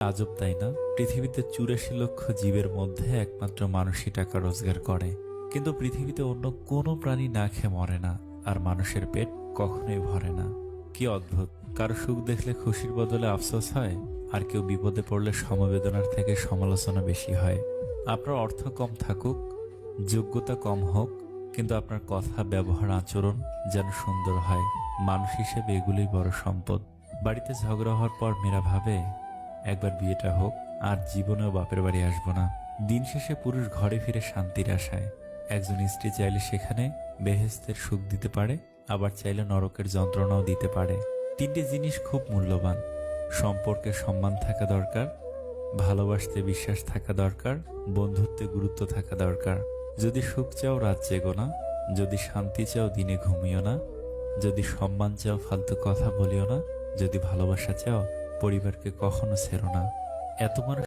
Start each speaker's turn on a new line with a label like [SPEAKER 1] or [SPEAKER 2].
[SPEAKER 1] আজব তাই না? পৃথিবীতে ৮৪ লক্ষ জীবের মধ্যে একমাত্র মানুষই টাকা রোজগার করে, কিন্তু পৃথিবীতে অন্য কোনো প্রাণী না খেয়ে মরে না, আর মানুষের পেট কখনোই ভরে না। কি অদ্ভুত! কারো সুখ দেখলে খুশির বদলে আফসোস হয়, আর কেউ বিপদে পড়লে সমবেদনার থেকে সমালোচনা বেশি হয়। আপনার অর্থ কম থাকুক, যোগ্যতা কম হোক, কিন্তু আপনার কথা, ব্যবহার, আচরণ যেন সুন্দর হয়। মানুষ হিসেবে এগুলোই বড় সম্পদ। বাড়িতে ঝগড়া হওয়ার পর মেয়েরা ভাবে, একবার বিয়েটা হোক, আর জীবনেও বাপের বাড়ি আসবো না। দিন শেষে পুরুষ ঘরে ফিরে শান্তির আশায়। একজন স্ত্রী চাইলে সেখানে বেহেশতের সুখ দিতে পারে, আবার চাইলে নরকের যন্ত্রণাও দিতে পারে। তিনটি জিনিস খুব মূল্যবান: সম্পর্কে সম্মান থাকা দরকার, ভালোবাসতে বিশ্বাস থাকা দরকার, বন্ধুত্বে গুরুত্ব থাকা দরকার। যদি সুখ চাও রাত জেগো না, যদি শান্তি চাও দিনে ঘুমিও না, যদি সম্মান চাও ফালতু কথা বলিও না, যদি ভালোবাসা চাও পরিবারকে কখনো ছেড়ো না। এত মানুষ